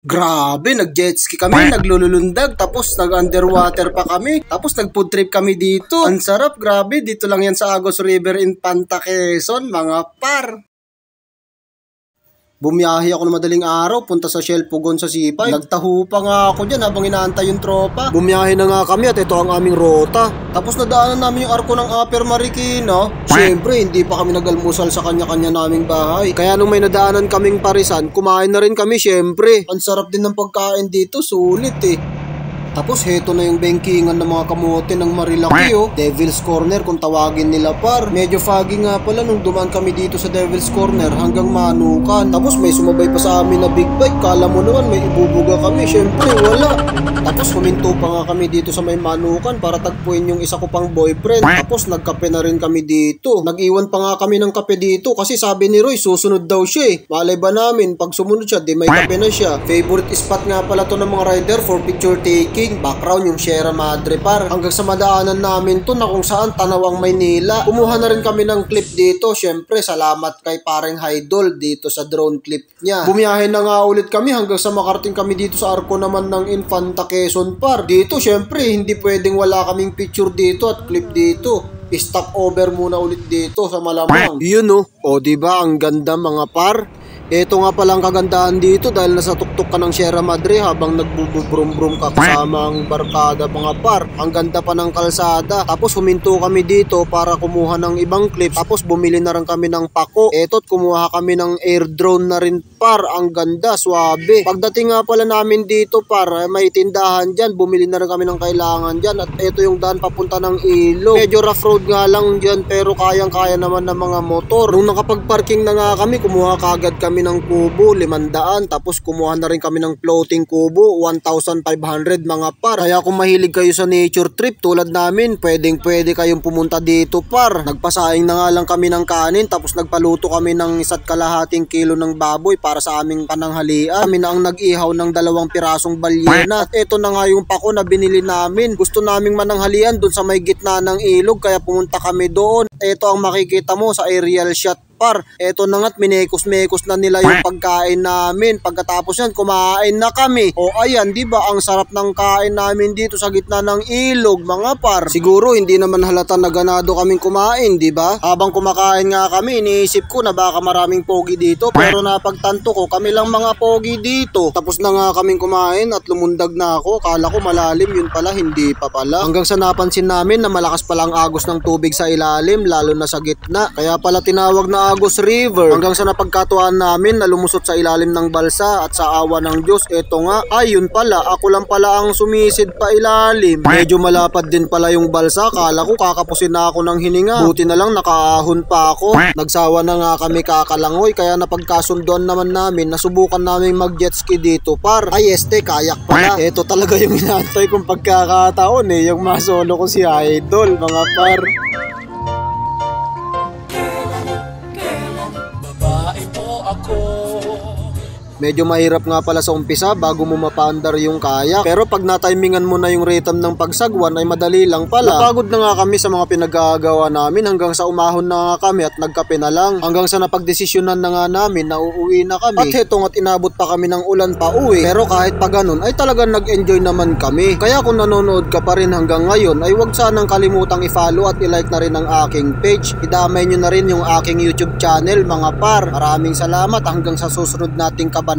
Grabe, nag-jet ski kami, naglulundag, tapos nag-underwater pa kami, tapos nag-food trip kami dito. Ang sarap, grabe, dito lang yan sa Agos River in Panta, Quezon, mga par. Bumiyahe ako ng madaling araw, punta sa Shell Pugon sa C5. Nagtaho pa nga ako dyan habang inaantay yung tropa. Bumiyahe na nga kami at ito ang aming rota. Tapos nadaanan namin yung arko ng Upper Marikina. Siyempre, hindi pa kami nagalmusal sa kanya-kanya naming bahay. Kaya nung may nadaanan kaming parisan, kumain na rin kami siyempre. Ang sarap din ng pagkain dito, sulit eh. Tapos heto na yung bengkingan ng mga kamote ng Marilaki oh. Devil's Corner kung tawagin nila par. Medyo foggy nga pala nung dumaan kami dito sa Devil's Corner hanggang Manukan. Tapos may sumabay pa sa amin na big bike. Kala mo naman may ibubuga kami. Syempre wala. Tapos huminto pa nga kami dito sa may Manukan para tagpuin yung isa ko pang boyfriend. Tapos nagkape na rin kami dito. Nag-iwan pa nga kami ng kape dito kasi sabi ni Roy susunod daw siya eh. Malay ba namin pag sumunod siya di may kape na siya. Favorite spot nga pala to ng mga rider for picture taking. Background yung Sierra Madre par. Hanggang sa madaanan namin to na kung saan Tanawang Maynila. Kumuha na rin kami ng clip dito. Syempre salamat kay pareng Idol dito sa drone clip niya. Bumiyahe na nga ulit kami hanggang sa makarating kami dito sa arko naman ng Infanta Quezon par. Dito syempre hindi pwedeng wala kaming picture dito at clip dito. Stop over muna ulit dito sa Malamang. Yun oh. O diba ang ganda mga par? Ito nga palang kagandahan dito dahil nasa tuktok ka ng Sierra Madre habang nagbubrum-brum ka kasama ang barkada mga par. Ang ganda pa ng kalsada. Tapos huminto kami dito para kumuha ng ibang clips. Tapos bumili na rin kami ng pako. Eto't kumuha kami ng air drone na rin par. Ang ganda, swabe. Pagdating nga pala namin dito par, may tindahan dyan. Bumili na rin kami ng kailangan dyan. At ito yung daan papunta ng ilog. Medyo rough road nga lang dyan pero kayang-kaya naman ng mga motor. Nung nakapag-parking na nga kami, kumuha kagad kami ng kubo, 500. Tapos kumuha na rin kami ng floating kubo, 1,500 mga par. Kaya kung mahilig kayo sa nature trip tulad namin, pwede kayong pumunta dito par. Nagpasaing na nga lang kami ng kanin tapos nagpaluto kami ng 1.5 kilo ng baboy para sa aming pananghalian. Kami na ang nag-ihaw ng 2 pirasong balyena. At ito na nga yung pako na binili namin. Gusto naming mananghalian dun sa may gitna ng ilog kaya pumunta kami doon. Ito ang makikita mo sa aerial shot par. Eto na nga't minekos-mekos na nila yung pagkain namin. Pagkatapos yan, kumain na kami. O ayan, di ba ang sarap ng kain namin dito sa gitna ng ilog, mga par. Siguro hindi naman halata na ganado kaming kumain, di ba? Habang kumakain nga kami, iniisip ko na baka maraming pogi dito. Pero napagtanto ko, kami lang mga pogi dito. Tapos na nga kaming kumain at lumundag na ako. Kala ko malalim, yun pala, hindi pa pala. Hanggang sa napansin namin na malakas palang agos ng tubig sa ilalim, lalo na sa gitna. Kaya pala tinawag na Agos River. Hanggang sa napagkatuan namin na lumusot sa ilalim ng balsa at sa awa ng Diyos, eto nga, ayun pala, ako lang pala ang sumisid pa ilalim. Medyo malapad din pala yung balsa, kala ko kakapusin na ako ng hininga. Buti na lang nakaahon pa ako. Nagsawa na nga kami kakalangoy kaya napagkasunduan naman namin, nasubukan namin mag jet ski dito par. Ay kayak pala. Eto talaga yung inaantay kong pagkakataon eh, yung masolo ko si Idol mga par. Medyo mahirap nga pala sa umpisa bago mo mapaandar yung kayak. Pero pag natimingan mo na yung rhythm ng pagsagwan ay madali lang pala. Napagod na nga kami sa mga pinagagawa namin hanggang sa umahon na nga kami at nagkape na lang. Hanggang sa napagdesisyonan na nga namin na uuwi na kami. At hetong at inabot pa kami ng ulan pa uwi. Pero kahit pa ganun ay talagang nag-enjoy naman kami. Kaya kung nanonood ka pa rin hanggang ngayon ay huwag sanang kalimutang i-follow at i-like na rin ang aking page. Idamay nyo na rin yung aking YouTube channel mga par. Maraming salamat hanggang sa susunod nating kabanata.